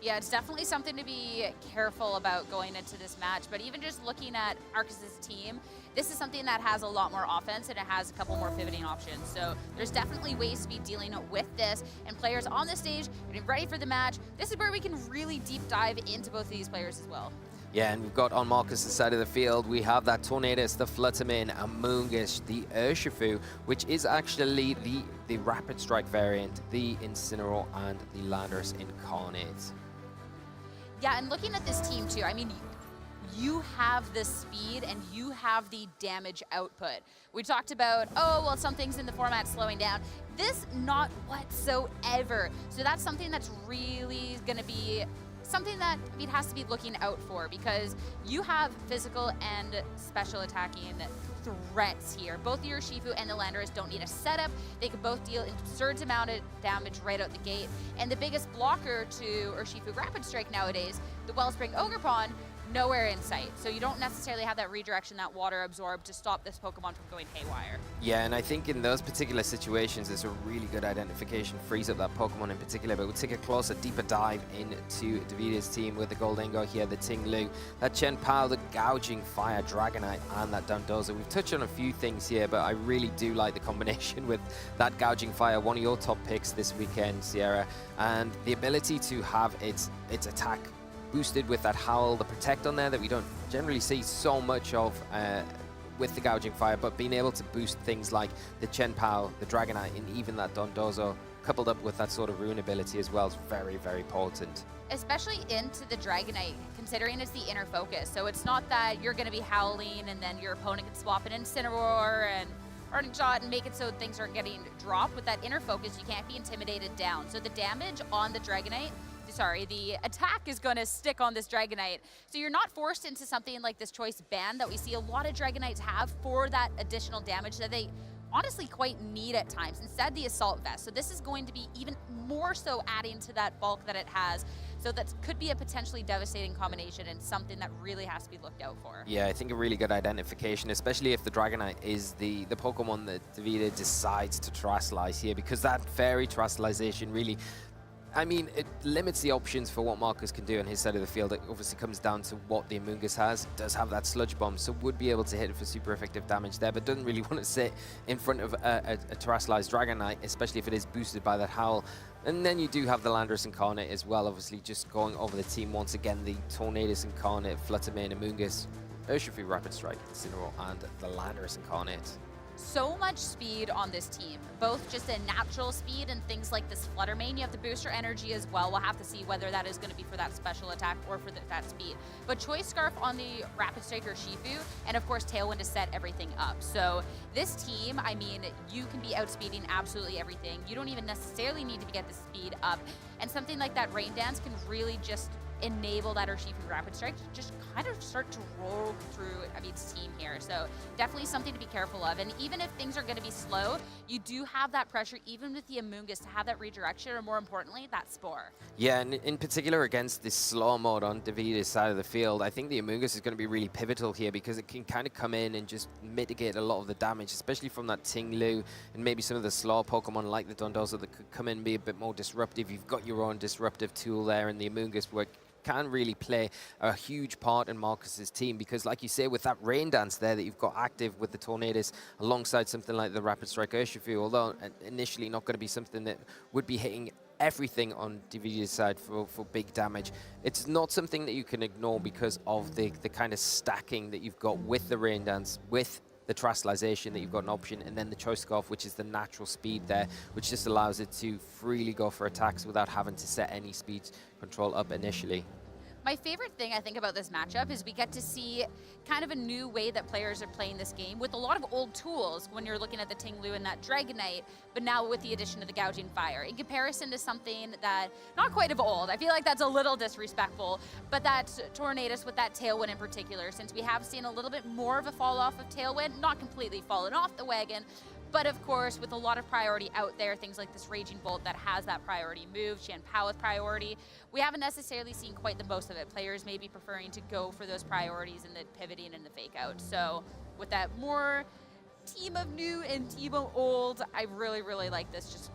Yeah, it's definitely something to be careful about going into this match, but even just looking at Markus's team, this is something that has a lot more offense and it has a couple more pivoting options. So there's definitely ways to be dealing with this, and players on the stage getting ready for the match. This is where we can really deep dive into both of these players as well. Yeah, and we've got on Markus' side of the field, we have that Tornadus, the Fluttermane, Amoongush, the Urshifu, which is actually the Rapid Strike variant, the Incineroar, and the Landorus Incarnate. Yeah, and looking at this team too, I mean, you have the speed and you have the damage output. We talked about, oh, well, some things in the format slowing down. This, not whatsoever. So that's something that's really going to be something that it has to be looking out for, because you have physical and special attacking threats here. Both your Urshifu and the Landorus don't need a setup. They can both deal an absurd amount of damage right out the gate. And the biggest blocker to Urshifu Rapid Strike nowadays, the Wellspring Ogerpon, nowhere in sight. So you don't necessarily have that redirection, that water absorb to stop this Pokemon from going haywire. Yeah, and I think in those particular situations, it's a really good identification, frees up that Pokemon in particular. But we'll take a closer, deeper dive into Davide's team with the Goldengo here, the Ting-Lu, that Chen Pao, the Gouging Fire, Dragonite, and that Dondozo. We've touched on a few things here, but I really do like the combination with that Gouging Fire, one of your top picks this weekend, Sierra, and the ability to have its attack boosted with that Howl, the Protect on there that we don't generally see so much of with the Gouging Fire, but being able to boost things like the Chen Pao, the Dragonite, and even that Dondozo, coupled up with that sort of Ruin ability as well, is very, very potent. Especially into the Dragonite, considering it's the inner focus. So it's not that you're going to be howling and then your opponent can swap an Incineroar and Burning Shot and make it so things aren't getting dropped. With that inner focus, you can't be intimidated down. So the damage on the Dragonite, the attack is going to stick on this Dragonite. So you're not forced into something like this choice band that we see a lot of Dragonites have for that additional damage that they honestly quite need at times. Instead, the Assault Vest. So this is going to be even more so adding to that bulk that it has. So that could be a potentially devastating combination and something that really has to be looked out for. Yeah, I think a really good identification, especially if the Dragonite is the Pokemon that Davide decides to Terastallize here, because that Fairy Terastallization really, I mean, it limits the options for what Markus can do on his side of the field. It obviously comes down to what the Amoongush has. It does have that Sludge Bomb, so would be able to hit it for super effective damage there, but doesn't really want to sit in front of a Terastallized Dragonite, especially if it is boosted by that Howl. And then you do have the Landorus Incarnate as well, obviously just going over the team once again, the Tornadus Incarnate, Fluttermane, Amoongush, Urshifu Rapid Strike, Incineroar, and the Landorus Incarnate. So much speed on this team, both just a natural speed and things like this Fluttermane. You have the booster energy as well. We'll have to see whether that is going to be for that special attack or for that speed. But Choice Scarf on the Rapid Strike Urshifu, and of course Tailwind to set everything up. So this team, I mean, you can be outspeeding absolutely everything. You don't even necessarily need to get the speed up. And something like that Rain Dance can really just enable that Urshifu Rapid Strike to just kind of start to roll through its team here. So definitely something to be careful of. And even if things are going to be slow, you do have that pressure, even with the Amoongush, to have that redirection, or more importantly, that Spore. Yeah, and in particular against this slow mode on Davide's side of the field, I think the Amoongush is going to be really pivotal here, because it can kind of come in and just mitigate a lot of the damage, especially from that Ting-Lu and maybe some of the slow Pokemon like the Dondozo that could come in and be a bit more disruptive. You've got your own disruptive tool there in the Amoongush, where can really play a huge part in Markus's team, because like you say, with that Rain Dance there that you've got active with the Tornadus alongside something like the Rapid Strike Urshifu, although initially not going to be something that would be hitting everything on Davide's side for big damage, it's not something that you can ignore because of the kind of stacking that you've got with the Rain Dance, with the Terastallization that you've got an option, and then the Choice Scarf, which is the natural speed there, which just allows it to freely go for attacks without having to set any speed control up initially. My favorite thing I think about this matchup is we get to see kind of a new way that players are playing this game with a lot of old tools when you're looking at the Ting-Lu and that Dragonite, but now with the addition of the Gouging Fire. In comparison to something that, not quite of old, I feel like that's a little disrespectful, but that Tornadus with that Tailwind in particular, since we have seen a little bit more of a fall off of Tailwind, not completely fallen off the wagon, but of course, with a lot of priority out there, things like this Raging Bolt that has that priority move, Chen Pao with priority, we haven't necessarily seen quite the most of it. Players may be preferring to go for those priorities and the pivoting and the fake out. So with that more team of new and team of old, I really, really like this just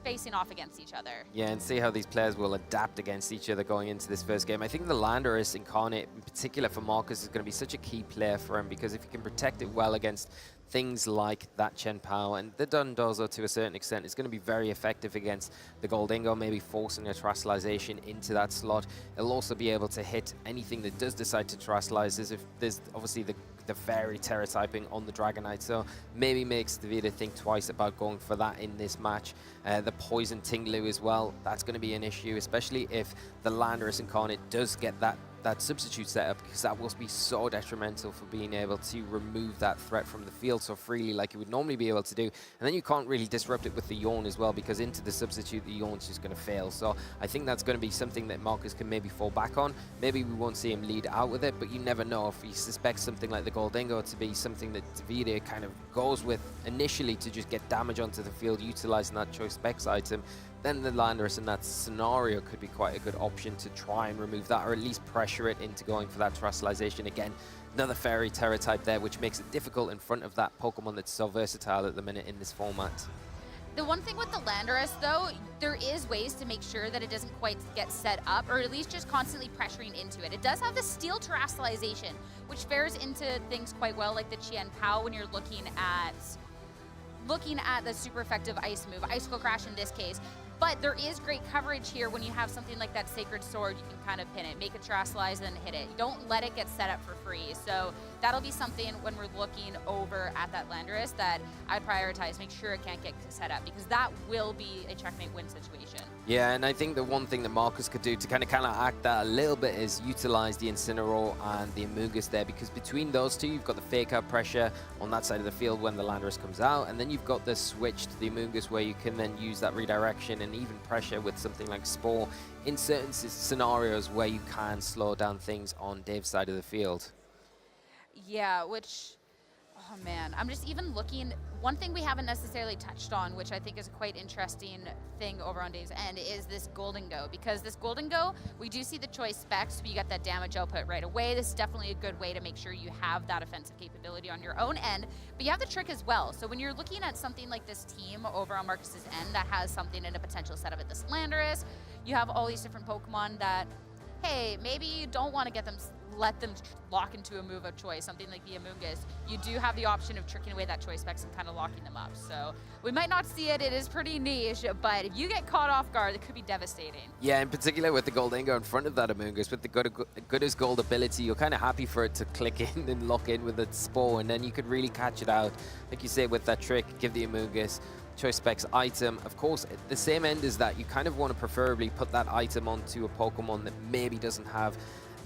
facing off against each other. Yeah, and see how these players will adapt against each other going into this first game. I think the Landorus Incarnate, in particular for Markus, is going to be such a key player for him, because if he can protect it well against things like that Chen Pao and the Dundozo to a certain extent, it's going to be very effective against the Goldingo, maybe forcing a terrestrialization into that slot. It'll also be able to hit anything that does decide to terrestrialize. There's obviously the fairy terror typing on the Dragonite, so maybe makes Davide think twice about going for that in this match. The poison Tinglu as well, that's going to be an issue, especially if the Landorus Incarnate does get that substitute setup, because that will be so detrimental for being able to remove that threat from the field so freely like you would normally be able to do. And then you can't really disrupt it with the Yawn as well, because into the substitute the Yawn's just going to fail. So I think that's going to be something that Markus can maybe fall back on. Maybe we won't see him lead out with it, but you never know. If he suspects something like the Goldingo to be something that Davide kind of goes with initially to just get damage onto the field utilizing that choice specs item, then the Landorus in that scenario could be quite a good option to try and remove that, or at least pressure it into going for that terrestrialization. Again, another fairy terror type there, which makes it difficult in front of that Pokemon that's so versatile at the minute in this format. The one thing with the Landorus, though, there is ways to make sure that it doesn't quite get set up, or at least just constantly pressuring into it. It does have the steel terrestrialization, which fares into things quite well, like the Qian Pao when you're looking at the super effective ice move, Icicle Crash in this case. But there is great coverage here when you have something like that Sacred Sword. You can kind of pin it, make it terrestrialize, and hit it. Don't let it get set up for free. So that'll be something when we're looking over at that Landorus that I'd prioritize. Make sure it can't get set up, because that will be a checkmate win situation. Yeah, and I think the one thing that Markus could do to kind of counteract that a little bit is utilize the Incineroar and the Amoonguss there, because between those two, you've got the fake out pressure on that side of the field when the Landorus comes out, and then you've got the switch to the Amoonguss where you can then use that redirection and even pressure with something like Spore in certain scenarios where you can slow down things on Dave's side of the field. Yeah, which, oh man, I'm just even looking. One thing we haven't necessarily touched on, which I think is a quite interesting thing over on Dave's end, is this Goldingo. Because this Goldingo, we do see the choice specs, so you get that damage output right away. This is definitely a good way to make sure you have that offensive capability on your own end. But you have the trick as well. So when you're looking at something like this team over on Markus's end that has something in a potential setup at this Landorus, you have all these different Pokemon that, hey, maybe you don't want to let them lock into a move of choice, something like the Amoonguss. You do have the option of tricking away that choice specs and kind of locking them up. So we might not see it. It is pretty niche, but if you get caught off guard, it could be devastating. Yeah, in particular with the Goldingo in front of that Amoonguss, with the good as gold ability, you're kind of happy for it to click in and lock in with its Spore, and then you could really catch it out. Like you say, with that trick, give the Amoonguss choice specs item. Of course, at the same end is that you kind of want to preferably put that item onto a Pokemon that maybe doesn't have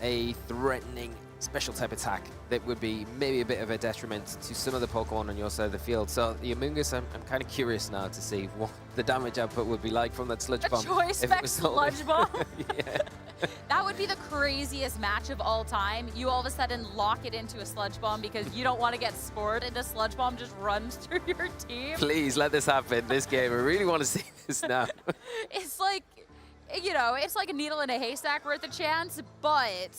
a threatening special type attack that would be maybe a bit of a detriment to some of the Pokemon on your side of the field. So the Amoonguss, I'm kind of curious now to see what the damage output would be like from that Sludge Bomb. A choice spec Sludge Bomb? Yeah. That would be the craziest match of all time. You all of a sudden lock it into a Sludge Bomb because you don't want to get spored, and the Sludge Bomb just runs through your team. Please let this happen this game. I really want to see this now. It's like, you know, it's like a needle in a haystack worth a chance, but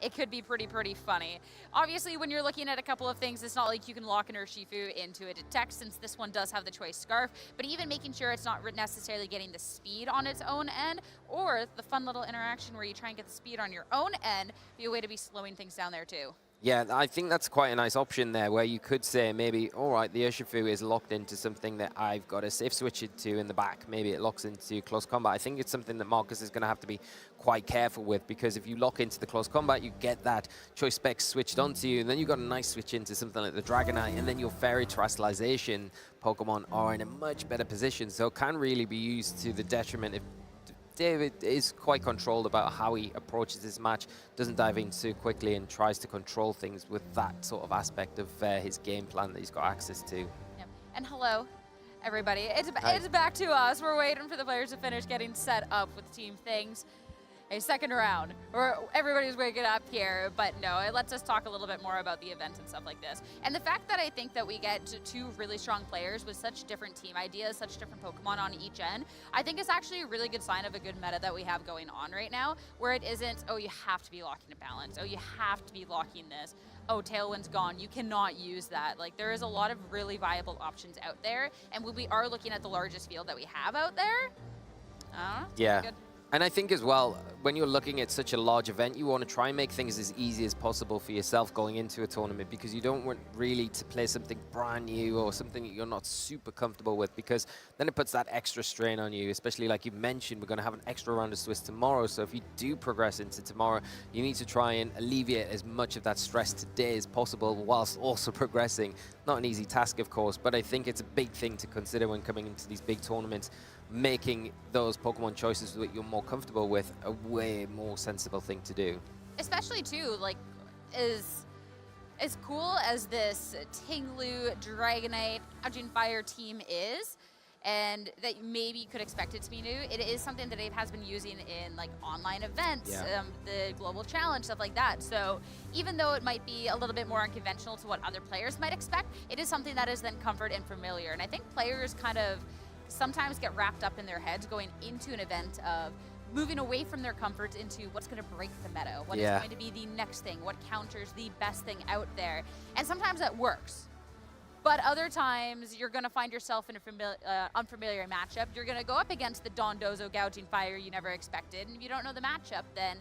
it could be pretty funny. Obviously, when you're looking at a couple of things, it's not like you can lock an Urshifu into a Detect, since this one does have the choice Scarf, but even making sure it's not necessarily getting the speed on its own end, or the fun little interaction where you try and get the speed on your own end, be a way to be slowing things down there too. Yeah, I think that's quite a nice option there, where you could say maybe, all right, the Urshifu is locked into something that I've got to safe switch it to in the back. Maybe it locks into close combat. I think it's something that Markus is going to have to be quite careful with, because if you lock into the close combat, you get that choice spec switched onto you, and then you've got a nice switch into something like the Dragonite, and then your Fairy Terrestrialization Pokemon are in a much better position. So it can really be used to the detriment if David is quite controlled about how he approaches this match, doesn't dive in too quickly, and tries to control things with that sort of aspect of his game plan that he's got access to. Yep. And hello, everybody. It's back to us. We're waiting for the players to finish getting set up with team things. a second round, or everybody's waking up here. But no, it lets us talk a little bit more about the event and stuff like this. And the fact that I think that we get two really strong players with such different team ideas, such different Pokemon on each end, I think is actually a really good sign of a good meta that we have going on right now, where it isn't, oh, you have to be locking a balance, oh, you have to be locking this, oh, Tailwind's gone, you cannot use that. Like, there is a lot of really viable options out there, and when we are looking at the largest field that we have out there, yeah. good. And I think as well, when you're looking at such a large event, you want to try and make things as easy as possible for yourself going into a tournament, because you don't want really to play something brand new or something that you're not super comfortable with, because then it puts that extra strain on you, especially like you mentioned, we're going to have an extra round of Swiss tomorrow. So if you do progress into tomorrow, you need to try and alleviate as much of that stress today as possible whilst also progressing. Not an easy task, of course, but I think it's a big thing to consider when coming into these big tournaments. Making those Pokemon choices that you're more comfortable with a way more sensible thing to do. Especially too, like, as cool as this Tinglu, Dragonite, Gouging Fire team is, and that maybe you could expect it to be new, it is something that Dave has been using in like online events, the global challenge, stuff like that. So even though it might be a little bit more unconventional to what other players might expect, it is something that is then comfort and familiar. And I think players kind of sometimes get wrapped up in their heads going into an event of moving away from their comforts into what's going to break the meta, what is going to be the next thing, what counters the best thing out there. And sometimes that works. But other times, you're going to find yourself in a unfamiliar matchup. You're going to go up against the Dondozo Gouging Fire you never expected. And if you don't know the matchup, then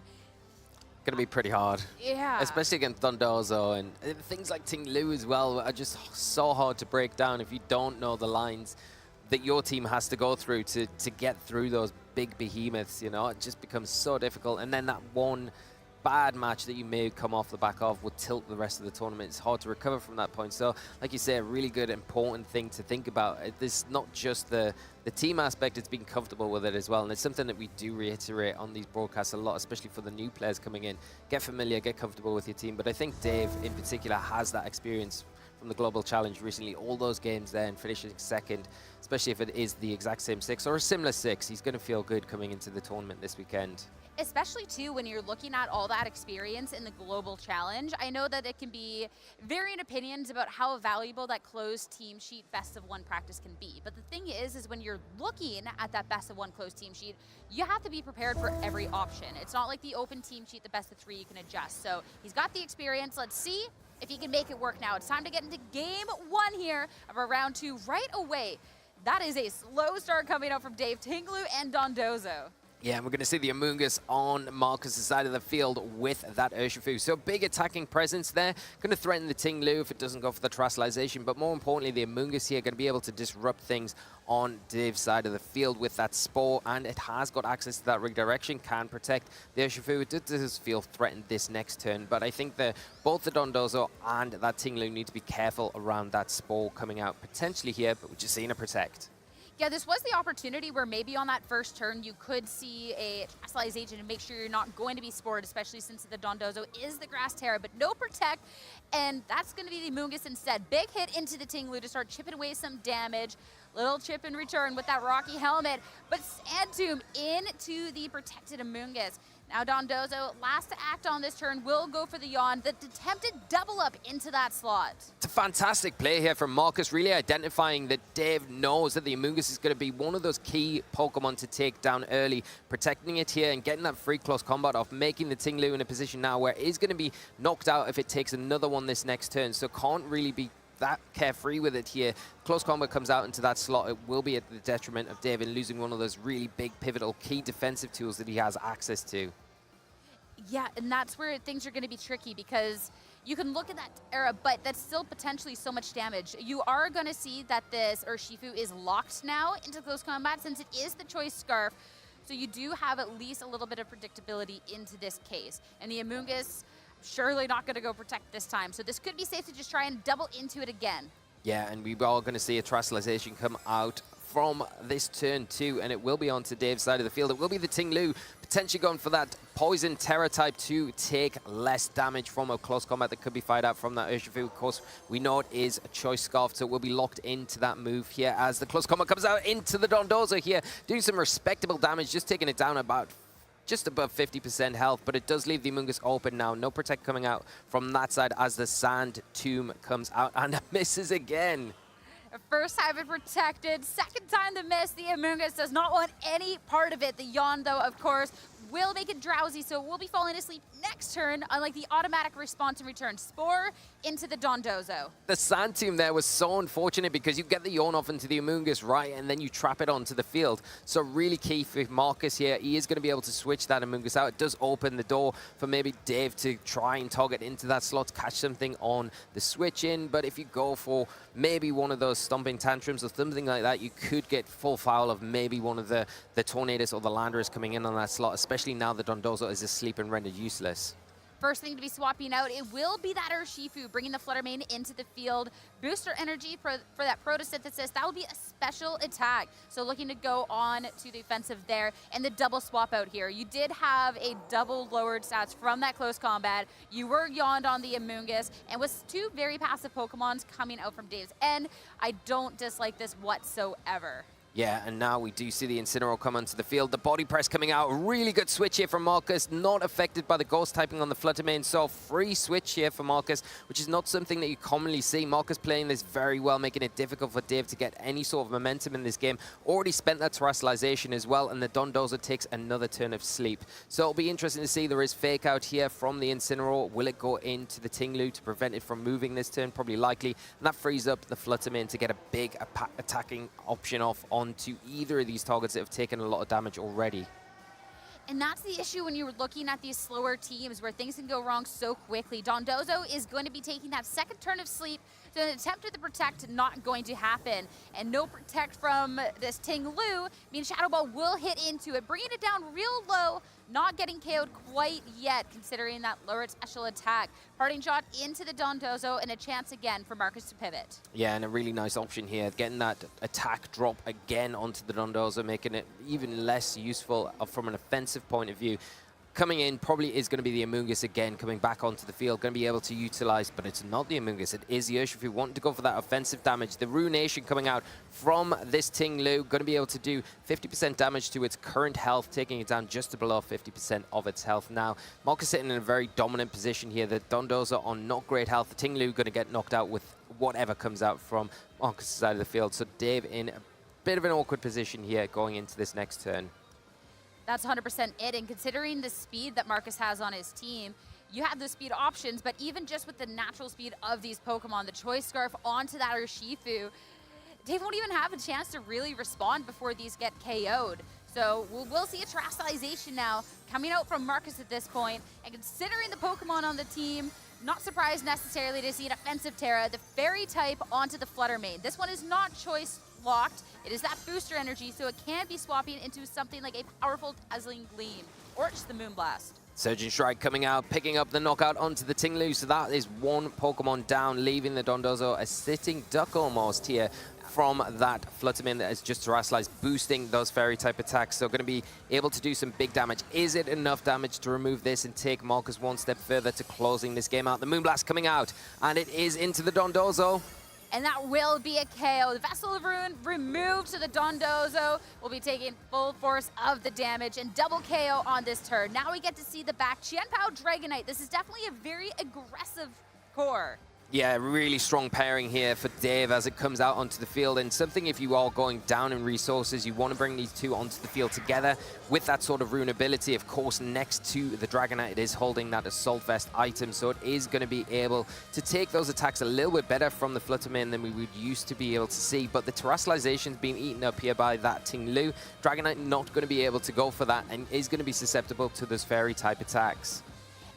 Going to be pretty hard. Yeah. Especially against Dondozo, and things like Tinglu as well are just so hard to break down if you don't know the lines that your team has to go through to get through those big behemoths. You know, it just becomes so difficult. And then that one bad match that you may come off the back of would tilt the rest of the tournament. It's hard to recover from that point. So, like you say, a really good, important thing to think about. This not just the team aspect, it's being comfortable with it as well. And it's something that we do reiterate on these broadcasts a lot, especially for the new players coming in. Get familiar, get comfortable with your team. But I think Dave, in particular, has that experience from the Global Challenge recently. All those games there and finishing second, especially if it is the exact same 6 or a similar 6. He's going to feel good coming into the tournament this weekend. Especially, too, when you're looking at all that experience in the Global Challenge. I know that it can be varying opinions about how valuable that closed team sheet best of one practice can be. But the thing is when you're looking at that best of one closed team sheet, you have to be prepared for every option. It's not like the open team sheet, the best of 3 you can adjust. So he's got the experience. Let's see if he can make it work now. It's time to get into game 1 here of our round 2 right away. That is a slow start coming out from Dave, Tinglu, and Dondozo. Yeah, and we're going to see the Amoonguss on Markus' side of the field with that Urshifu. So big attacking presence there. Going to threaten the Tinglu if it doesn't go for the Terastallization. But more importantly, the Amoonguss here going to be able to disrupt things on Dave's side of the field with that Spore. And it has got access to that redirection, can protect the Urshifu. It does feel threatened this next turn. But I think that both the Dondozo and that Tinglu need to be careful around that Spore coming out potentially here. But we're just seeing a protect. Yeah, this was the opportunity where maybe on that first turn you could see a Terastallization and make sure you're not going to be spored, especially since the Dondozo is the Grass Terra, but no protect, and that's going to be the Amoonguss instead. Big hit into the Tinglu to start chipping away some damage. Little chip in return with that Rocky Helmet, but Sand Tomb into the protected Amoonguss. Now Dondozo, last to act on this turn, will go for the Yawn, the attempted double up into that slot. It's a fantastic play here from Markus, really identifying that Dave knows that the Amoonguss is going to be one of those key Pokemon to take down early, protecting it here and getting that free close combat off, making the Tinglu in a position now where it is going to be knocked out if it takes another one this next turn, so can't really be that carefree with it here. Close combat comes out into that slot. It will be at the detriment of Dave in losing one of those really big, pivotal, key defensive tools that he has access to. Yeah, and that's where things are going to be tricky, because you can look at that era, but that's still potentially so much damage. You are going to see that this Urshifu is locked now into close combat since it is the choice Scarf. So you do have at least a little bit of predictability into this case. And the Amoonguss, surely not going to go protect this time. So this could be safe to just try and double into it again. Yeah, and we are going to see a Terastallization come out from this turn too, and it will be onto Dave's side of the field. It will be the Tinglu, potentially going for that Poison Terror type to take less damage from a close combat that could be fired out from that Urshifu. Of course, we know it is a choice Scarf, so it will be locked into that move here as the close combat comes out into the Dondozo here, doing some respectable damage, just taking it down about just above 50% health, but it does leave the Amoonguss open now. No Protect coming out from that side as the Sand Tomb comes out and misses again. First time it protected, second time the miss. The Amoonguss does not want any part of it. The yawn, though, of course, will make it drowsy, so we'll be falling asleep next turn, unlike the automatic response and return. Spore into the Dondozo. The Sand Tomb there was so unfortunate because you get the yawn off into the Amoonguss, right, and then you trap it onto the field. So really key for Markus here. He is going to be able to switch that Amoonguss out. It does open the door for maybe Dave to try and target into that slot, catch something on the switch in. But if you go for maybe one of those stomping tantrums or something like that, you could get full foul of maybe one of the Tornadoes or the Landers coming in on that slot, especially now the Dondozo is asleep and rendered useless. First thing to be swapping out, it will be that Urshifu, bringing the Flutter Mane into the field. Booster energy for that Photosynthesis, that will be a special attack. So looking to go on to the offensive there. And the double swap out here. You did have a double lowered stats from that close combat. You were yawned on the Amoonguss, and with two very passive Pokemons coming out from Dave's end, I don't dislike this whatsoever. Yeah, and now we do see the Incineroar come onto the field. The body press coming out. Really good switch here from Markus. Not affected by the ghost typing on the Flutter Mane. So free switch here for Markus, which is not something that you commonly see. Markus playing this very well, making it difficult for Dave to get any sort of momentum in this game. Already spent that terrestrialization as well, and the Dondozo takes another turn of sleep. So it'll be interesting to see. There is fake out here from the Incineroar. Will it go into the Tinglu to prevent it from moving this turn? Probably likely. And that frees up the Flutter Mane to get a big attacking option off onto either of these targets that have taken a lot of damage already. And that's the issue when you're looking at these slower teams where things can go wrong so quickly. Dondozo is going to be taking that second turn of sleep, so an attempt at the Protect not going to happen. And no Protect from this Tinglu means Shadow Ball will hit into it, bringing it down real low, not getting KO'd quite yet, considering that lowered special attack. Parting shot into the Dondozo, and a chance again for Markus to pivot. Yeah, and a really nice option here, getting that attack drop again onto the Dondozo, making it even less useful from an offensive point of view. Coming in probably is going to be the Amoonguss again, coming back onto the field, going to be able to utilize, but it's not the Amoonguss, it is the Urshifu wanting to go for that offensive damage. The Ruination coming out from this Tinglu, going to be able to do 50% damage to its current health, taking it down just below 50% of its health now. Markus sitting in a very dominant position here. The Dondozo on not great health. The Tinglu going to get knocked out with whatever comes out from Markus' side of the field. So Dave in a bit of an awkward position here going into this next turn. That's 100% it, and considering the speed that Markus has on his team, you have the speed options, but even just with the natural speed of these Pokemon, the Choice Scarf onto that Urshifu, Dave won't even have a chance to really respond before these get KO'd. So we'll see a terrestrialization now coming out from Markus at this point, and considering the Pokemon on the team, not surprised necessarily to see an offensive Terra, the Fairy type onto the Flutter Mane. This one is not choice locked. It is that booster energy, so it can be swapping into something like a powerful Dazzling Gleam, or just the Moonblast. Surging Strike coming out, picking up the knockout onto the Tinglu, so that is one Pokemon down, leaving the Dondozo a sitting duck almost here from that Flutter Mane that has just terrestrialized, boosting those Fairy type attacks. So going to be able to do some big damage. Is it enough damage to remove this and take Markus one step further to closing this game out? The Moonblast coming out, and it is into the Dondozo. And that will be a KO. The Vessel of Ruin removed, so the Dondozo will be taking full force of the damage and double KO on this turn. Now we get to see the back. Qianpao Dragonite. This is definitely a very aggressive core. Yeah, really strong pairing here for Dave as it comes out onto the field. And something, if you are going down in resources, you want to bring these two onto the field together with that sort of rune ability. Of course, next to the Dragonite, it is holding that Assault Vest item, so it is going to be able to take those attacks a little bit better from the Flutter Mane than we would used to be able to see. But the terrestrialization's been eaten up here by that Tinglu. Dragonite not going to be able to go for that and is going to be susceptible to those Fairy type attacks.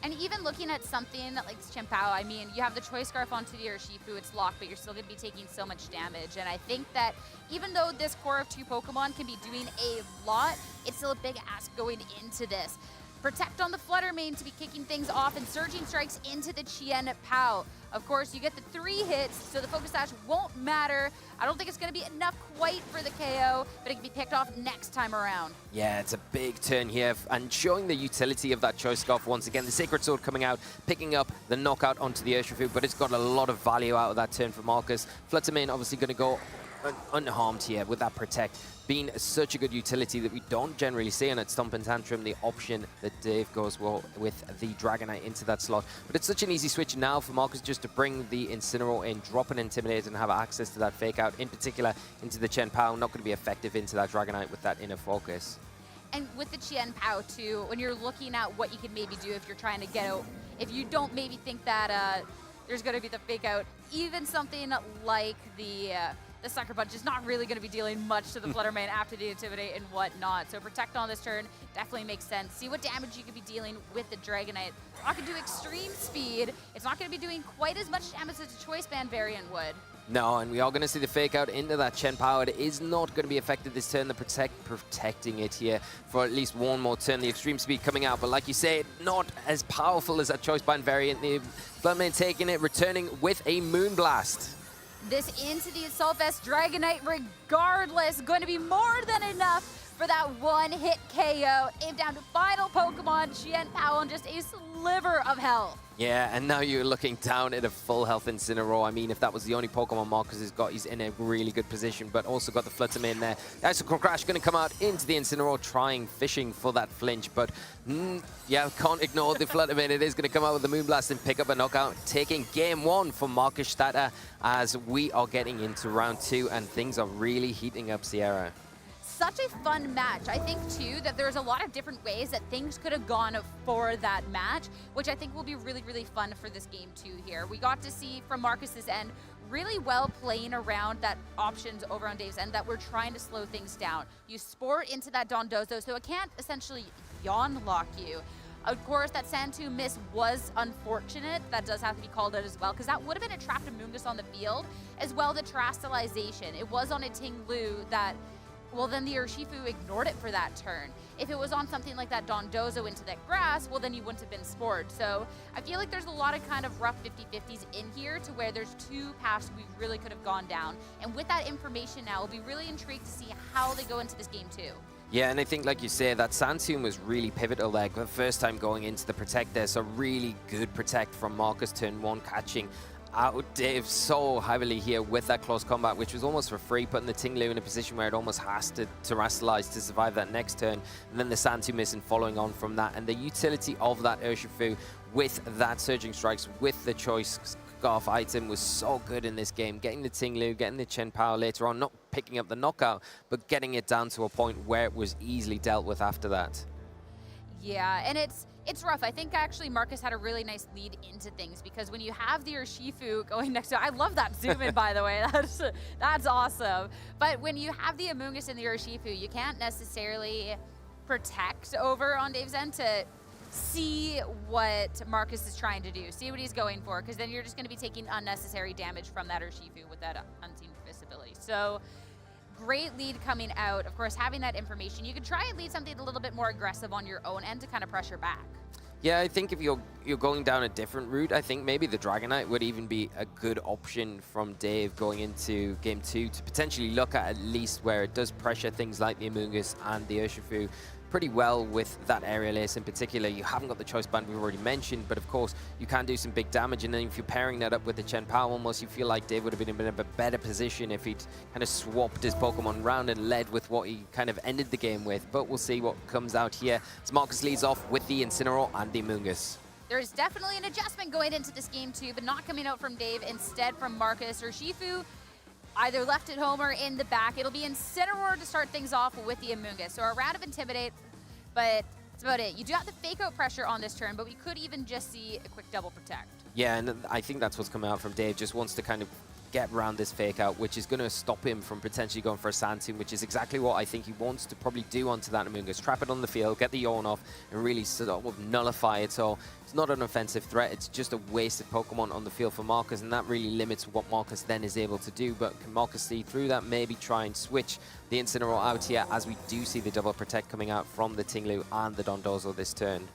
And even looking at something like Qianpao, I mean, you have the Choice Scarf onto the Urshifu, it's locked, but you're still going to be taking so much damage. And I think that even though this core of two Pokemon can be doing a lot, it's still a big ask going into this. Protect on the Flutter Mane to be kicking things off, and Surging Strikes into the Qianpao. Of course, you get the 3 hits, so the Focus Sash won't matter. I don't think it's going to be enough quite for the KO, but it can be picked off next time around. Yeah, it's a big turn here, and showing the utility of that Choice Scarf once again. The Sacred Sword coming out, picking up the knockout onto the Urshifu, but it's got a lot of value out of that turn for Markus. Flutter Mane obviously going to go unharmed here with that Protect, being such a good utility that we don't generally see on it. Stomp and Tantrum, the option that Dave goes well with the Dragonite into that slot. But it's such an easy switch now for Markus just to bring the Incineroar in, drop an Intimidate, and have access to that Fake Out, in particular into the Chen Pao. Not going to be effective into that Dragonite with that inner focus. And with the Chen Pao too, when you're looking at what you could maybe do if you're trying to get out, if you don't maybe think that there's going to be the Fake Out, even something like the Sucker Punch is not really going to be dealing much to the Flutter Mane after the Intimidate and whatnot. So Protect on this turn definitely makes sense. See what damage you could be dealing with the Dragonite. Not going to do extreme speed. It's not going to be doing quite as much damage as a Choice Band variant would. No, and we are going to see the Fake Out into that Chen Pao. It is not going to be affected this turn. The protecting it here for at least one more turn. The Extreme Speed coming out, but like you say, not as powerful as that Choice Band variant. The Flutter Mane taking it, returning with a Moonblast. This into the Assault Vest Dragonite, regardless, going to be more than enough for that one-hit KO. Aim down to final Pokemon, Chen Pao on just a sliver of health. Yeah, and now you're looking down at a full health Incineroar. I mean, if that was the only Pokemon Markus has got, he's in a really good position, but also got the Flutter Mane there. Icicle Crash going to come out into the Incineroar, fishing for that flinch, but yeah, can't ignore the Flutter Mane. It is going to come out with the Moonblast and pick up a knockout, taking game one for Markus Stadter as we are getting into round two and things are really heating up, Sierra. Such a fun match. I think, too, that there's a lot of different ways that things could have gone for that match, which I think will be really, really fun for this game, too, here. We got to see from Markus's end really well playing around that options over on Dave's end that we're trying to slow things down. You sport into that Dondozo, so it can't essentially yawn lock you. Of course, that Sand Tomb miss was unfortunate. That does have to be called out as well, because that would have been a trapped Amoonguss on the field, as well the Terastallization. It was on a Ting Lu that, well, then the Urshifu ignored it for that turn. If it was on something like that Dondozo into that grass, well, then you wouldn't have been spored. So I feel like there's a lot of kind of rough 50-50s in here to where there's two paths we really could have gone down. And with that information now, we'll be really intrigued to see how they go into this game too. Yeah, and I think, like you say, that Sand Tomb was really pivotal there. The first time going into the Protect there, so really good Protect from Markus turn one, catching out Dave so heavily here with that close combat, which was almost for free, putting the Ting Lu in a position where it almost has to Terastallize to survive that next turn, and then the Sand Tomb miss and following on from that, and the utility of that Urshifu with that Surging Strikes, with the Choice Scarf item was so good in this game. Getting the Ting Lu, getting the Chen Pao later on, not picking up the knockout, but getting it down to a point where it was easily dealt with after that. Yeah, and it's rough. I think actually Markus had a really nice lead into things, because when you have the Urshifu going next to, I love that zoom in, by the way, that's awesome. But when you have the Amoonguss and the Urshifu, you can't necessarily protect over on Dave's end to see what Markus is trying to do, see what he's going for, because then you're just going to be taking unnecessary damage from that Urshifu with that Unseen Fist ability. So great lead coming out. Of course, having that information, you could try and lead something a little bit more aggressive on your own end to kind of pressure back. Yeah, I think if you're going down a different route, I think maybe the Dragonite would even be a good option from Dave going into game two to potentially look at least where it does pressure things like the Amoonguss and the Urshifu pretty well with that Aerial Ace in particular. You haven't got the Choice Band we've already mentioned, but of course you can do some big damage, and then if you're pairing that up with the Chen Pao, almost you feel like Dave would have been in a better position if he'd kind of swapped his Pokemon around and led with what he kind of ended the game with. But we'll see what comes out here as Markus leads off with the Incineroar and the Amoonguss. There's definitely an adjustment going into this game too, but not coming out from Dave, instead from Markus. Urshifu either left at home or in the back. It'll be Incineroar to start things off with the Amoonguss. So a round of Intimidate, but that's about it. You do have the Fake Out pressure on this turn, but we could even just see a quick double Protect. Yeah, and I think that's what's coming out from Dave. Just wants to kind of get around this Fake Out, which is going to stop him from potentially going for a Sand Tomb, which is exactly what I think he wants to probably do onto that Amoonguss. Trap it on the field, get the Yawn off, and really sort of nullify it. So it's not an offensive threat. It's just a wasted Pokemon on the field for Markus, and that really limits what Markus then is able to do. But can Markus see through that? Maybe try and switch the Incineroar out here, as we do see the double Protect coming out from the Ting Lu and the Dondozo this turn.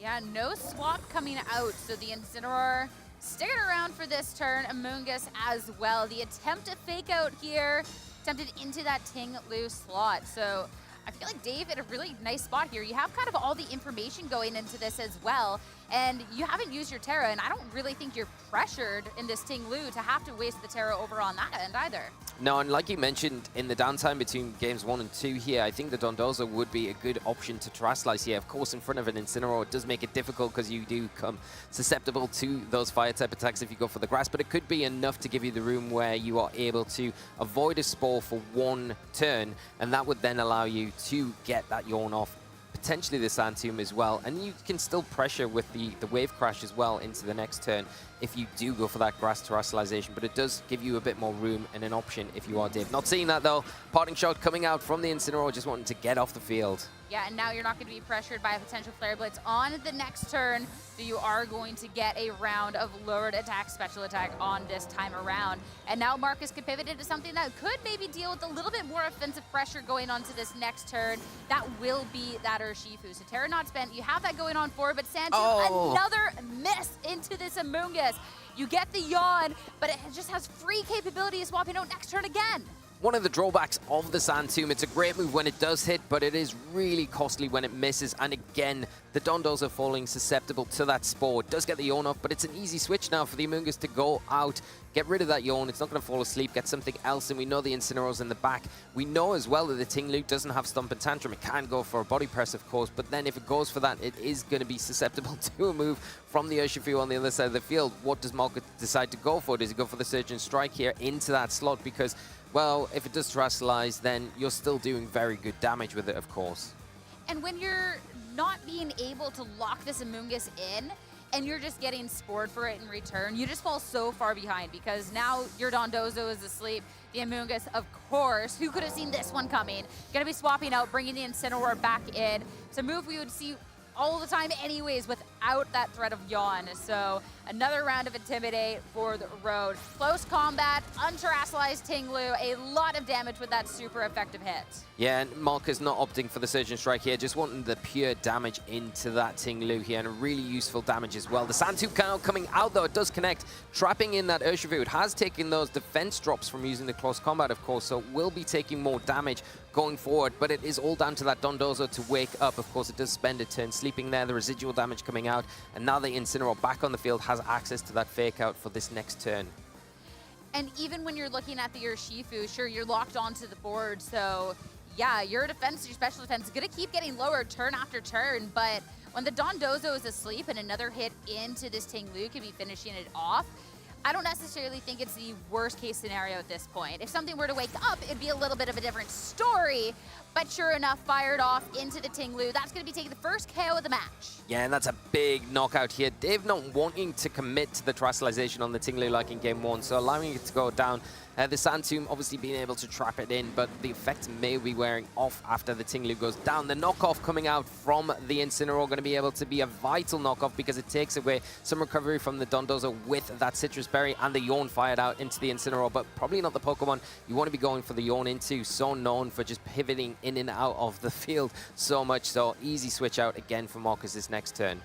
Yeah, no swap coming out, so the Incineroar sticking around for this turn. Amoonguss as well. The attempt to Fake Out here, attempted into that Ting Lu slot. So I feel like Dave in a really nice spot here. You have kind of all the information going into this as well, and you haven't used your Terra, and I don't really think you're pressured in this Ting Lu to have to waste the Terra over on that end either. No, and like you mentioned, in the downtime between games 1 and 2 here, I think the Dondozo would be a good option to Terrasilize here. Of course, in front of an Incineroar, it does make it difficult because you do come susceptible to those fire-type attacks if you go for the grass, but it could be enough to give you the room where you are able to avoid a Spore for 1 turn, and that would then allow you to get that Yawn off, potentially the Sand Tomb as well, and you can still pressure with the Wave Crash as well into the next turn if you do go for that grass terrestrialization, but it does give you a bit more room and an option if you are Dave. Not seeing that though. Parting shot coming out from the Incineroar, just wanting to get off the field. Yeah, and now you're not going to be pressured by a potential Flare Blitz on the next turn, so you are going to get a round of lowered attack, special attack on this time around. And now Markus could pivot into something that could maybe deal with a little bit more offensive pressure going on to this next turn. That will be that Urshifu. So Terra not spent, you have that going on forward, but Sand Tomb, another miss into this Amoonguss. You get the Yawn, but it just has free capability of swapping out next turn again. One of the drawbacks of the Sand Tomb, it's a great move when it does hit, but it is really costly when it misses. And again, the Dondozo falling susceptible to that Spore. It does get the Yawn off, but it's an easy switch now for the Amoonguss to go out, get rid of that Yawn. It's not going to fall asleep, get something else, and we know the Incineroar's in the back. We know as well that the Ting-Lu doesn't have Stomp and Tantrum. It can go for a body press, of course, but then if it goes for that, it is going to be susceptible to a move from the Urshifu on the other side of the field. What does Markus decide to go for? Does he go for the Surge and Strike here into that slot? Because, well, if it does terrestrialize, then you're still doing very good damage with it, of course. And when you're not being able to lock this Amoonguss in, and you're just getting spored for it in return, you just fall so far behind because now your Dondozo is asleep. The Amoonguss, of course, who could have seen this one coming? Gonna be swapping out, bringing the Incineroar back in. It's a move we would see all the time anyways without that threat of Yawn. So another round of Intimidate for the road. Close combat, unterracialized Ting-Lu, a lot of damage with that super effective hit. Yeah, and Markus not opting for the Surge and Strike here, just wanting the pure damage into that Ting-Lu here, and a really useful damage as well. The Sand Tomb coming out though, it does connect, trapping in that Urshifu. It has taken those defense drops from using the close combat, of course, so it will be taking more damage going forward, but it is all down to that Dondozo to wake up. Of course, it does spend a turn sleeping there, the residual damage coming out, and now the Incineroar back on the field has access to that fake out for this next turn. And even when you're looking at the Urshifu, sure, you're locked onto the board, so yeah, your defense, your special defense is gonna keep getting lower turn after turn, but when the Dondozo is asleep and another hit into this Ting-Lu can be finishing it off, I don't necessarily think it's the worst case scenario at this point. If something were to wake up, it'd be a little bit of a different story, but sure enough, fired off into the Ting-Lu. That's gonna be taking the first KO of the match. Yeah, and that's a big knockout here. Dave not wanting to commit to the terrestrialization on the Ting-Lu like in game 1, so allowing it to go down. The Sand Tomb obviously being able to trap it in, but the effect may be wearing off after the Ting-Lu goes down. The knockoff coming out from the Incineroar going to be able to be a vital knockoff because it takes away some recovery from the Dondozo with that Citrus Berry and the Yawn fired out into the Incineroar, but probably not the Pokemon you want to be going for the Yawn into. So known for just pivoting in and out of the field so much, so easy switch out again for Markus this next turn.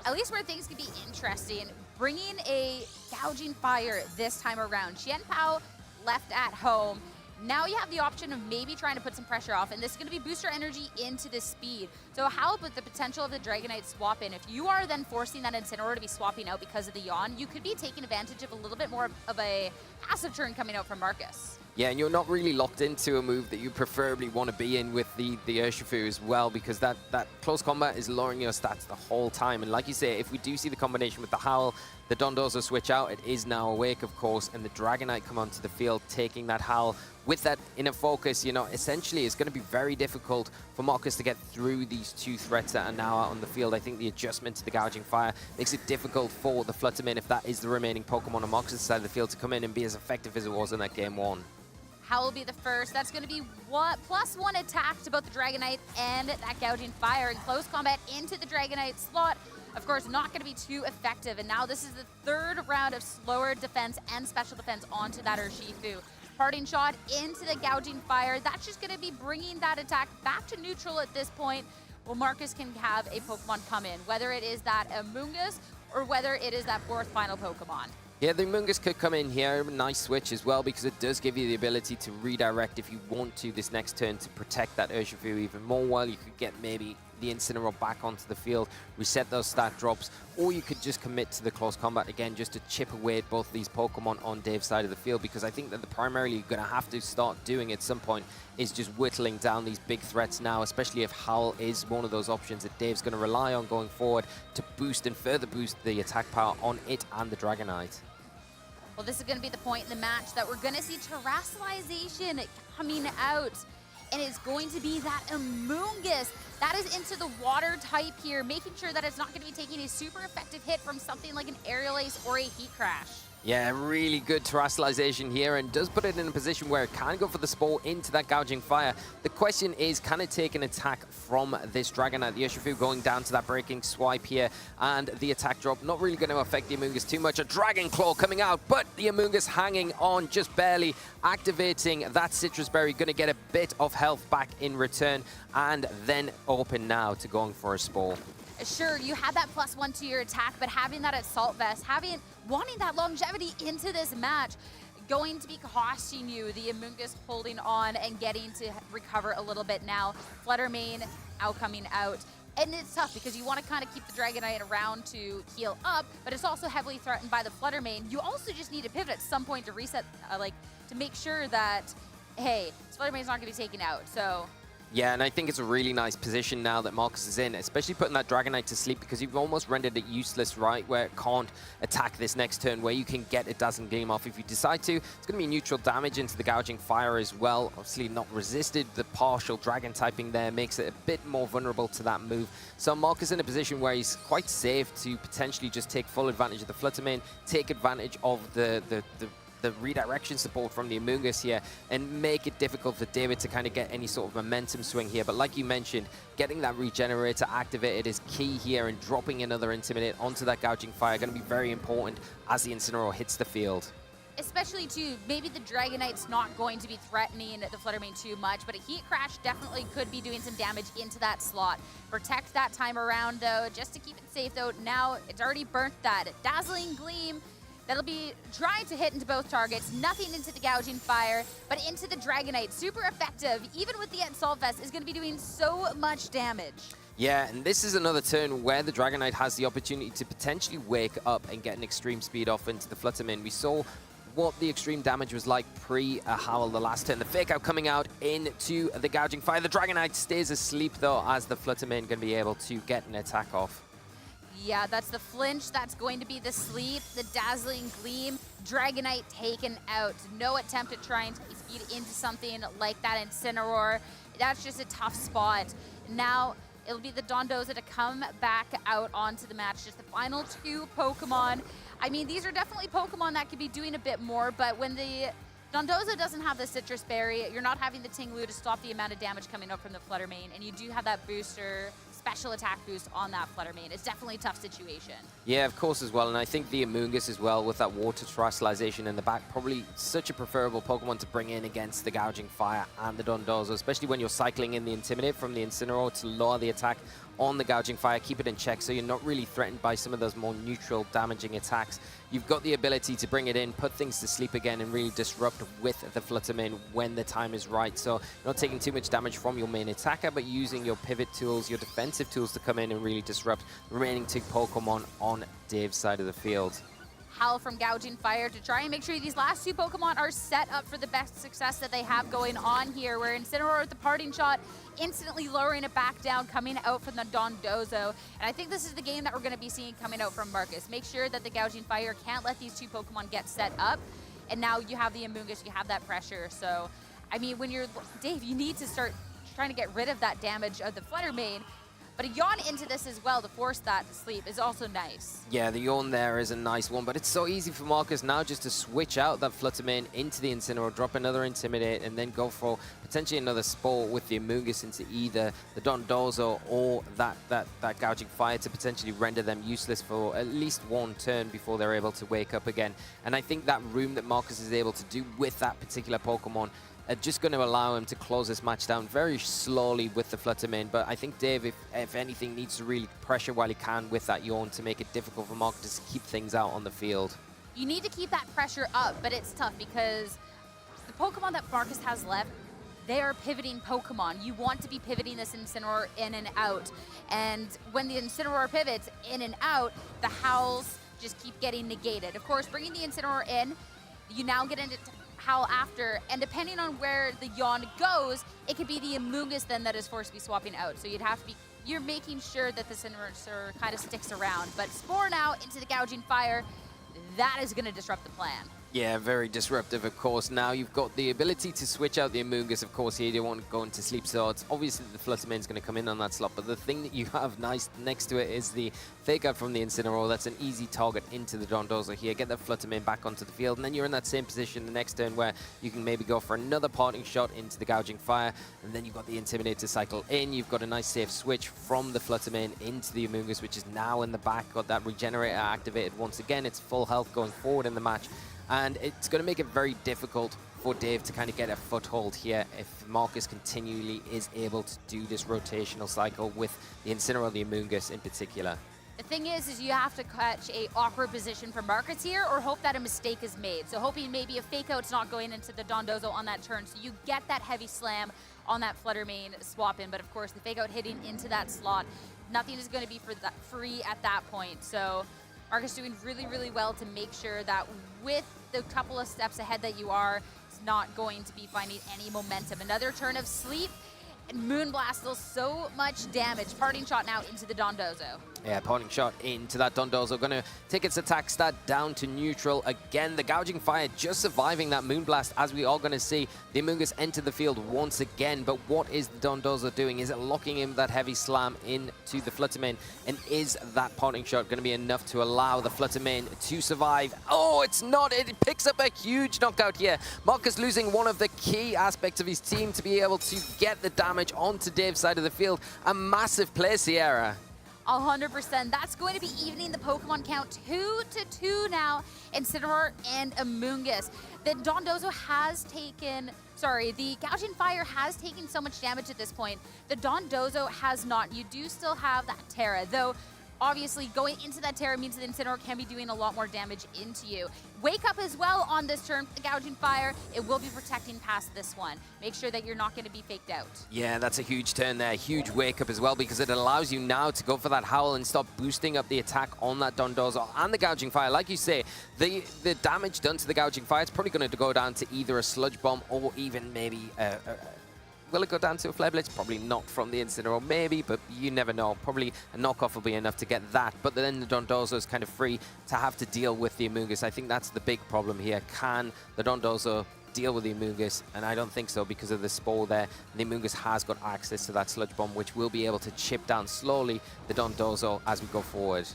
At least where things could be interesting, bringing a Gouging Fire this time around. Xianpao left at home. Now you have the option of maybe trying to put some pressure off, and this is going to be booster energy into the speed. So how about the potential of the Dragonite swap in? If you are then forcing that Incineroar to be swapping out because of the Yawn, you could be taking advantage of a little bit more of a passive turn coming out from Markus. Yeah, and you're not really locked into a move that you preferably want to be in with the Urshifu as well, because that close combat is lowering your stats the whole time. And like you say, if we do see the combination with the Howl, the Dondozo switch out, it is now awake, of course, and the Dragonite come onto the field, taking that Howl with that inner focus. You know, essentially it's going to be very difficult for Markus to get through these two threats that are now out on the field. I think the adjustment to the Gouging Fire makes it difficult for the Fluttermane, if that is the remaining Pokemon on Markus' side of the field, to come in and be as effective as it was in that game 1. Howl will be the first. That's going to be +1 attack to both the Dragonite and that Gouging Fire, and close combat into the Dragonite slot. Of course, not going to be too effective. And now this is the third round of slower defense and special defense onto that Urshifu. Parting shot into the Gouging Fire. That's just going to be bringing that attack back to neutral at this point. Well, Markus can have a Pokemon come in, whether it is that Amoonguss or whether it is that fourth final Pokemon. Yeah, the Amoonguss could come in here. Nice switch as well, because it does give you the ability to redirect if you want to this next turn to protect that Urshifu even more. While you could get maybe the Incineroar back onto the field, reset those stat drops, or you could just commit to the close combat again just to chip away at both of these Pokemon on Dave's side of the field, because I think that the primarily you're going to have to start doing at some point is just whittling down these big threats now, especially if Howl is one of those options that Dave's going to rely on going forward to boost and further boost the attack power on it and the Dragonite. Well, this is going to be the point in the match that we're going to see terrestrialization coming out. And it's going to be that Amoonguss. That is into the water type here, making sure that it's not going to be taking a super effective hit from something like an Aerial Ace or a Heat Crash. Yeah, really good terrestrialization here, and does put it in a position where it can go for the Spore into that Gouging Fire. The question is, can it take an attack from this Dragonite? The Urshifu going down to that Breaking Swipe here, and the attack drop not really going to affect the Amoonguss too much. A Dragon Claw coming out, but the Amoonguss hanging on just barely, activating that Citrus Berry, going to get a bit of health back in return, and then open now to going for a Spore. Sure, you had that +1 to your attack, but having that Assault Vest, wanting that longevity into this match, going to be costing you. The Amoonguss holding on and getting to recover a little bit now. Flutter Mane coming out. And it's tough because you want to kind of keep the Dragonite around to heal up, but it's also heavily threatened by the Flutter Mane. You also just need to pivot at some point to reset, to make sure that, hey, this Flutter Mane's not going to be taken out. So yeah, and I think it's a really nice position now that Markus is in, especially putting that Dragonite to sleep, because you've almost rendered it useless, right? Where it can't attack this next turn, where you can get a Dazzling Gleam off if you decide to. It's going to be neutral damage into the Gouging Fire as well. Obviously not resisted. The partial Dragon typing there makes it a bit more vulnerable to that move. So Markus in a position where he's quite safe to potentially just take full advantage of the Flutter Mane, take advantage of the redirection support from the Amoonguss here, and make it difficult for David to kind of get any sort of momentum swing here. But like you mentioned, getting that Regenerator activated is key here, and dropping another Intimidate onto that Gouging Fire going to be very important as the Incineroar hits the field. Especially too, maybe the Dragonite's not going to be threatening the Flutter Mane too much, but a Heat Crash definitely could be doing some damage into that slot. Protect that time around though, just to keep it safe though. Now it's already burnt that Dazzling Gleam. That'll be trying to hit into both targets, nothing into the Gouging Fire, but into the Dragonite. Super effective, even with the Assault Vest, is going to be doing so much damage. Yeah, and this is another turn where the Dragonite has the opportunity to potentially wake up and get an extreme speed off into the Flutter Mane. We saw what the extreme damage was like pre-Howl the last turn. The Fake Out coming out into the Gouging Fire. The Dragonite stays asleep though, as the Flutter Mane going to be able to get an attack off. Yeah, that's the flinch, that's going to be the sleep, the Dazzling Gleam, Dragonite taken out. No attempt at trying to speed into something like that Incineroar. That's just a tough spot. Now, it'll be the Dondozo to come back out onto the match. Just the final two Pokemon. I mean, these are definitely Pokemon that could be doing a bit more, but when the Dondozo doesn't have the Citrus Berry, you're not having the Tinglu to stop the amount of damage coming up from the Flutter Mane, and you do have that booster special attack boost on that Flutter Mane. It's definitely a tough situation. Yeah, of course as well, and I think the Amoonguss as well with that water terrestrialization in the back, probably such a preferable Pokemon to bring in against the Gouging Fire and the Dondozo, especially when you're cycling in the Intimidate from the Incineroar to lower the attack on the Gouging Fire, keep it in check so you're not really threatened by some of those more neutral damaging attacks. You've got the ability to bring it in, put things to sleep again, and really disrupt with the Flutter Mane when the time is right. So you're not taking too much damage from your main attacker, but using your pivot tools, your defensive tools to come in and really disrupt the remaining two Pokemon on Dave's side of the field. Howl from Gouging Fire to try and make sure these last two Pokemon are set up for the best success that they have going on here, where Incineroar with the parting shot, instantly lowering it back down, coming out from the Dondozo. And I think this is the game that we're going to be seeing coming out from Markus. Make sure that the Gouging Fire can't let these two Pokemon get set up. And now you have the Amoonguss, you have that pressure. So, I mean, when you're Dave, you need to start trying to get rid of that damage of the Flutter Mane. But a yawn into this as well to force that to sleep is also nice. Yeah, the yawn there is a nice one, but it's so easy for Markus now just to switch out that Flutter Mane into the Incineroar, drop another Intimidate, and then go for potentially another Spore with the Amoonguss into either the Dondozo or that Gouging Fire to potentially render them useless for at least one turn before they're able to wake up again. And I think that room that Markus is able to do with that particular Pokemon are just going to allow him to close this match down very slowly with the Flutter Mane. But I think Dave, if anything, needs to really pressure while he can with that yawn to make it difficult for Markus to keep things out on the field. You need to keep that pressure up, but it's tough because the Pokemon that Markus has left they are pivoting Pokemon. You want to be pivoting this Incineroar in and out. And when the Incineroar pivots in and out, the Howls just keep getting negated. Of course, bringing the Incineroar in, you now get into Howl after, and depending on where the Yawn goes, it could be the Amoonguss then that is forced to be swapping out. So you're making sure that the Incineroar kind of sticks around. But Spore now into the Gouging Fire, that is going to disrupt the plan. Yeah, very disruptive, of course. Now you've got the ability to switch out the Amoonguss, of course, here. You don't want to go into Sleep Swords. Obviously, the Fluttermane's going to come in on that slot, but the thing that you have nice next to it is the Fake Out from the Incineroar. That's an easy target into the Dondozo here. Get that Fluttermane back onto the field, and then you're in that same position the next turn where you can maybe go for another parting shot into the Gouging Fire, and then you've got the Intimidate to cycle in. You've got a nice safe switch from the Fluttermane into the Amoonguss, which is now in the back. Got that Regenerator activated once again. It's full health going forward in the match. And it's going to make it very difficult for Dave to kind of get a foothold here if Markus continually is able to do this rotational cycle with the Incineroar and the Amoonguss in particular. The thing is you have to catch a awkward position for Markus here or hope that a mistake is made. So hoping maybe a Fake Out's not going into the Dondozo on that turn, so you get that heavy slam on that Fluttermane swap in. But of course, the Fake Out hitting into that slot, nothing is going to be free at that point. So Markus doing really, really well to make sure that with the couple of steps ahead that you are, it's not going to be finding any momentum. Another turn of sleep, and Moonblast does so much damage. Parting shot now into the Dondozo. Yeah, parting shot into that Dondozo. Going to take its attack stat down to neutral. Again, the Gouging Fire just surviving that Moonblast, as we are going to see the Amoonguss enter the field once again. But what is the Dondozo doing? Is it locking in that heavy slam into the Fluttermane? And is that parting shot going to be enough to allow the Fluttermane to survive? Oh, it's not. It picks up a huge knockout here. Markus losing one of the key aspects of his team to be able to get the damage onto Dave's side of the field. A massive play, Sierra. 100%. That's going to be evening the Pokemon count 2-2 now. Incineroar and Amoonguss. The Dondozo has taken, the Gouging Fire has taken so much damage at this point. The Dondozo has not. You do still have that Terra, though obviously going into that Terra means that Incineroar can be doing a lot more damage into you. Wake Up as well on this turn, the Gouging Fire. It will be protecting past this one. Make sure that you're not going to be faked out. Yeah, that's a huge turn there. Huge Wake Up as well, because it allows you now to go for that Howl and start boosting up the attack on that Dondozo and the Gouging Fire. Like you say, the damage done to the Gouging Fire, it's probably going to go down to either a Sludge Bomb or even maybe will it go down to a Flare Blitz? Probably not from the Incineroar, maybe, but you never know. Probably a knockoff will be enough to get that, but then the Dondozo is kind of free to have to deal with the Amoonguss. I think that's the big problem here. Can the Dondozo deal with the Amoonguss? And I don't think so because of the Spore there. The Amoonguss has got access to that Sludge Bomb, which will be able to chip down slowly the Dondozo as we go forward.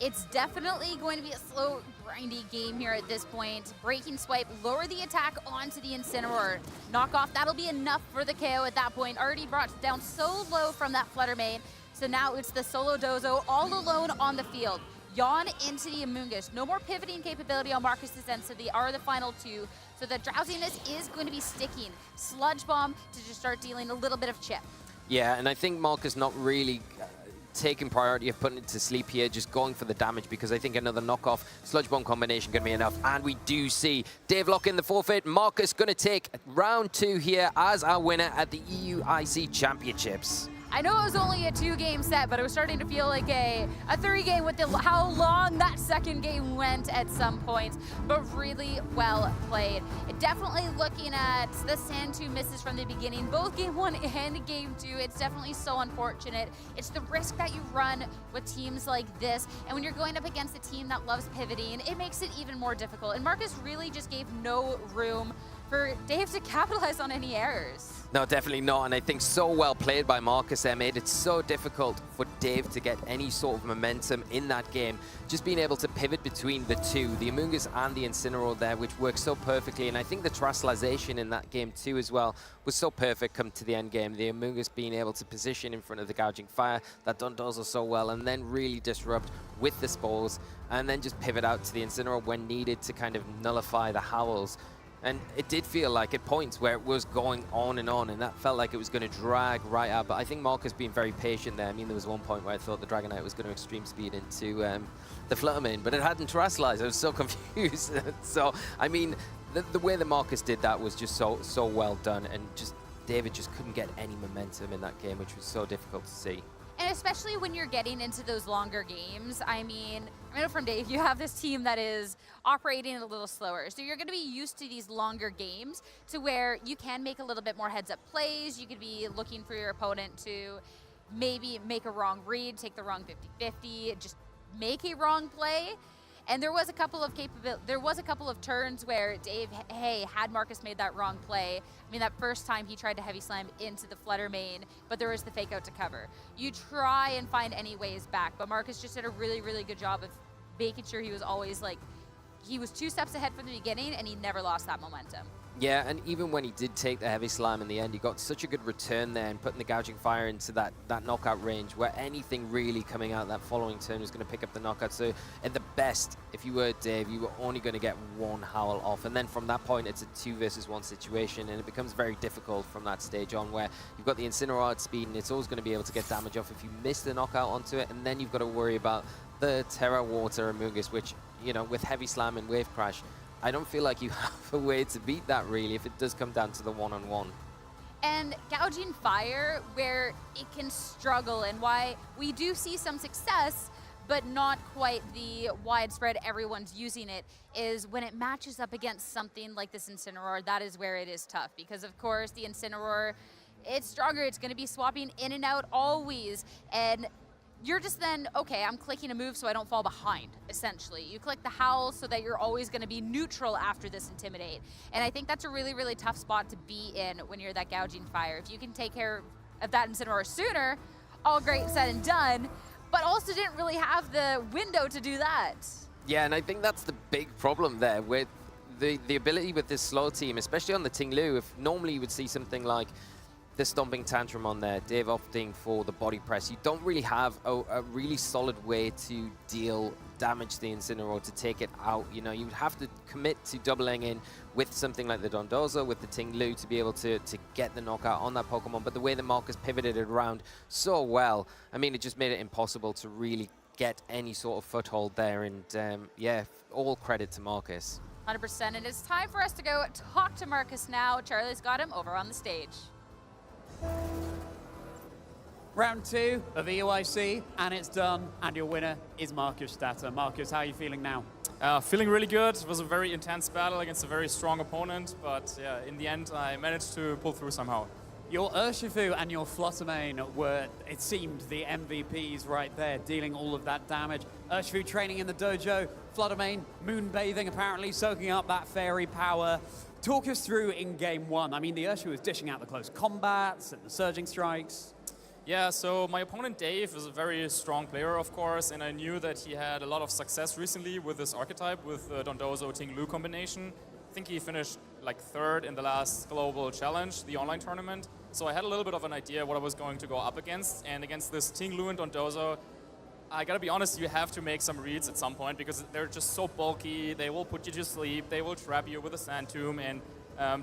It's definitely going to be a slow, grindy game here at this point. Breaking Swipe, lower the attack onto the Incineroar. Knock off, that'll be enough for the KO at that point. Already brought down so low from that Fluttermane. So now it's the solo Dozo all alone on the field. Yawn into the Amoonguss. No more pivoting capability on Markus's end, so they are the final two. So the Drowsiness is going to be sticking. Sludge Bomb to just start dealing a little bit of chip. Yeah, and I think Markus not really taking priority of putting it to sleep here, just going for the damage, because I think another knockoff Sludge Bomb combination going to be enough. And we do see Dave lock in the forfeit. Markus going to take round 2 here as our winner at the EUIC Championships. I know it was only a 2-game set, but it was starting to feel like a 3-game with how long that second game went at some points, but really well played. Definitely looking at the Sand 2 misses from the beginning, both Game 1 and Game 2. It's definitely so unfortunate. It's the risk that you run with teams like this, and when you're going up against a team that loves pivoting, it makes it even more difficult. And Markus really just gave no room for Dave to capitalize on any errors. No, definitely not, and I think so well played by Markus there, made it so difficult for Dave to get any sort of momentum in that game. Just being able to pivot between the two, the Amoonguss and the Incineroar there, which works so perfectly, and I think the Terastallization in that game too as well was so perfect come to the end game. The Amoonguss being able to position in front of the Gouging Fire, that Dondozo so well, and then really disrupt with the Spores, and then just pivot out to the Incineroar when needed to kind of nullify the Howls. And it did feel like at points where it was going on, and that felt like it was going to drag right out. But I think Markus being very patient there. I mean, there was one point where I thought the Dragonite was going to extreme speed into the Fluttermane, but it hadn't Terastallized. I was so confused. So, I mean, the way that Markus did that was just so well done, and just David just couldn't get any momentum in that game, which was so difficult to see. And especially when you're getting into those longer games, I know from Dave, you have this team that is operating a little slower. So you're going to be used to these longer games to where you can make a little bit more heads-up plays. You could be looking for your opponent to maybe make a wrong read, take the wrong 50-50, just make a wrong play. And there was a couple of turns where Dave, had Markus made that wrong play. I mean, that first time he tried to heavy slam into the flutter main, but there was the fake out to cover. You try and find any ways back, but Markus just did a really, really good job of making sure he was always he was 2 steps ahead from the beginning, and he never lost that momentum. Yeah, and even when he did take the heavy slam in the end, he got such a good return there and putting the gouging fire into that knockout range where anything really coming out that following turn was going to pick up the knockout. So at the best, if you were Dave, you were only going to get 1 howl off. And then from that point, it's a 2 versus 1 situation, and it becomes very difficult from that stage on where you've got the Incineroar at speed, and it's always going to be able to get damage off if you miss the knockout onto it. And then you've got to worry about the Terra Water Amoonguss, which, you know, with heavy slam and wave crash, I don't feel like you have a way to beat that, really, if it does come down to the one-on-one. And gouging fire, where it can struggle, and why we do see some success, but not quite the widespread everyone's using it, is when it matches up against something like this Incineroar. That is where it is tough, because of course the Incineroar, it's stronger, it's going to be swapping in and out always, and you're just then, okay, I'm clicking a move so I don't fall behind, essentially. You click the howl so that you're always going to be neutral after this Intimidate. And I think that's a really, really tough spot to be in when you're that gouging fire. If you can take care of that Incineroar sooner, all great said and done, but also didn't really have the window to do that. Yeah, and I think that's the big problem there with the ability with this slow team, especially on the Ting Lu. If normally you would see something like the Stomping Tantrum on there, Dave opting for the body press, you don't really have a really solid way to deal damage to the Incineroar, to take it out. You know, you would have to commit to doubling in with something like the Dondozo, with the Ting Lu, to be able to get the knockout on that Pokemon. But the way that Markus pivoted it around so well, I mean, it just made it impossible to really get any sort of foothold there. And yeah, all credit to Markus. 100%, and it's time for us to go talk to Markus now. Charlie's got him over on the stage. Round 2 of EUIC, and it's done, and your winner is Markus Stadter. Markus, how are you feeling now? Feeling really good. It was a very intense battle against a very strong opponent, but yeah, in the end, I managed to pull through somehow. Your Urshifu and your Fluttermane were, it seemed, the MVPs right there, dealing all of that damage. Urshifu training in the dojo, Fluttermane moonbathing, apparently, soaking up that fairy power. Talk us through in game 1. I mean, the Urshifu was dishing out the close combats and the surging strikes. Yeah, so my opponent Dave is a very strong player, of course, and I knew that he had a lot of success recently with this archetype, with the Dondozo Ting Lu combination. I think he finished like 3rd in the last global challenge, the online tournament. So I had a little bit of an idea what I was going to go up against, and against this Ting Lu and Dondozo, I gotta be honest, you have to make some reads at some point because they're just so bulky, they will put you to sleep, they will trap you with a Sand Tomb, and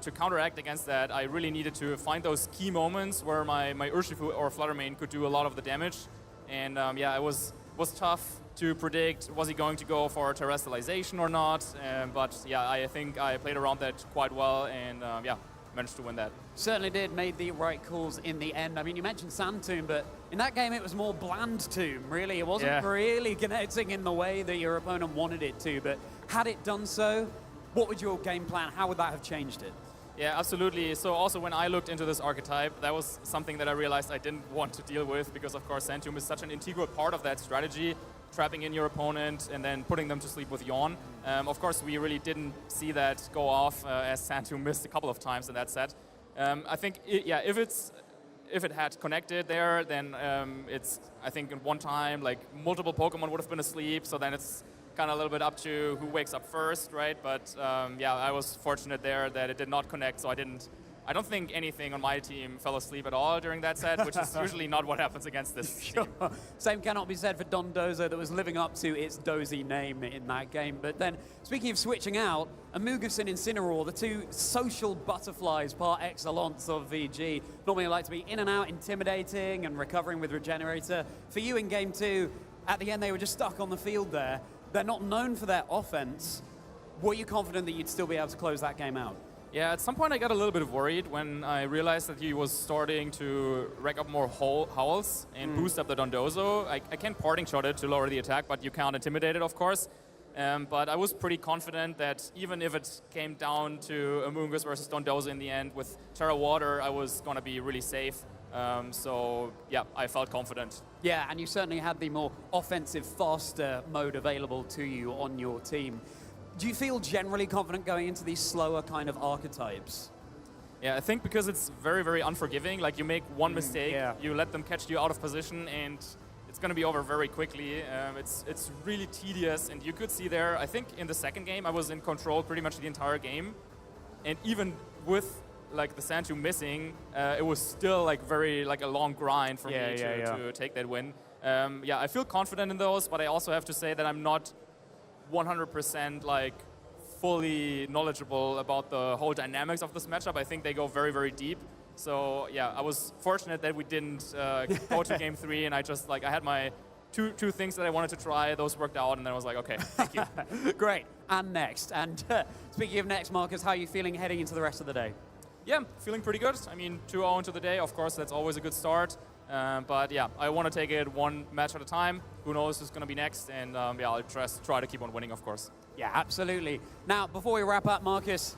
to counteract against that, I really needed to find those key moments where my Urshifu or Fluttermane could do a lot of the damage. And yeah, it was tough to predict, was he going to go for terrestrialization or not, but yeah, I think I played around that quite well, and yeah, managed to win that. Certainly did, made the right calls in the end. I mean, you mentioned Sand Tomb, but in that game it was more bland Tomb, really. It wasn't really connecting in the way that your opponent wanted it to, but had it done so, what would your game plan, how would that have changed it? Yeah, absolutely. So also when I looked into this archetype, that was something that I realized I didn't want to deal with because, of course, Sand Tomb is such an integral part of that strategy, trapping in your opponent and then putting them to sleep with Yawn. Of course, we really didn't see that go off as Sand Tomb missed a couple of times in that set. I think, if it had connected there, then it's, I think, in one time, like, multiple Pokemon would have been asleep, so then it's kind of a little bit up to who wakes up first, right? But yeah, I was fortunate there that it did not connect, so I don't think anything on my team fell asleep at all during that set, which is usually not what happens against this team. Same cannot be said for Dondozo, that was living up to its dozy name in that game. But then, speaking of switching out, Amoonguss and Incineroar, the two social butterflies par excellence of VG, normally like to be in and out, intimidating and recovering with Regenerator. For you in game 2, at the end they were just stuck on the field there. They're not known for their offense. Were you confident that you'd still be able to close that game out? Yeah, at some point I got a little bit worried when I realized that he was starting to rack up more howls and boost up the Dondozo. I can parting shot it to lower the attack, but you can't intimidate it, of course. But I was pretty confident that even if it came down to Amoonguss versus Dondozo in the end, with Terra Water, I was going to be really safe. So, yeah, I felt confident. Yeah, and you certainly had the more offensive, faster mode available to you on your team. Do you feel generally confident going into these slower kind of archetypes? Yeah, I think because it's very, very unforgiving. Like, you make one mistake, you let them catch you out of position, and it's going to be over very quickly. It's really tedious, and you could see there, I think in the second game, I was in control pretty much the entire game. And even with like the Santu missing, it was still like very like a long grind for me to take that win. Yeah, I feel confident in those, but I also have to say that I'm not 100% like fully knowledgeable about the whole dynamics of this matchup. I think they go very, very deep. So yeah, I was fortunate that we didn't go to game 3, and I just like I had my two things that I wanted to try. Those worked out, and then I was like, okay, thank you. Great. And next, and speaking of next, Markus, how are you feeling heading into the rest of the day? Yeah, feeling pretty good. I mean, 2-0 into the day, of course, that's always a good start. But yeah, I want to take it one match at a time. Who knows who's going to be next? And yeah, I'll just try to keep on winning, of course. Yeah, absolutely. Now, before we wrap up, Markus,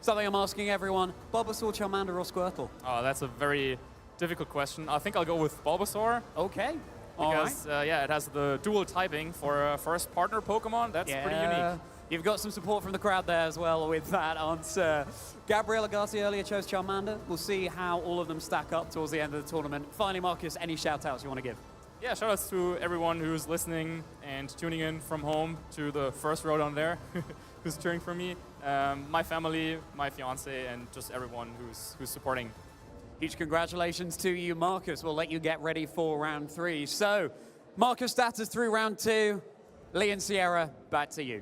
something I'm asking everyone, Bulbasaur, Charmander, or Squirtle? Oh, that's a very difficult question. I think I'll go with Bulbasaur. Okay. Because, yeah, it has the dual typing for a first partner Pokemon. That's pretty unique. You've got some support from the crowd there as well with that answer. Gabriela Garcia earlier chose Charmander. We'll see how all of them stack up towards the end of the tournament. Finally, Markus, any shout-outs you want to give? Yeah, shout-outs to everyone who's listening and tuning in from home to the first row down there who's cheering for me. My family, my fiance, and just everyone who's supporting. Huge congratulations to you, Markus. We'll let you get ready for round 3. So, Markus Stadter's through round 2. Lee and Sierra, back to you.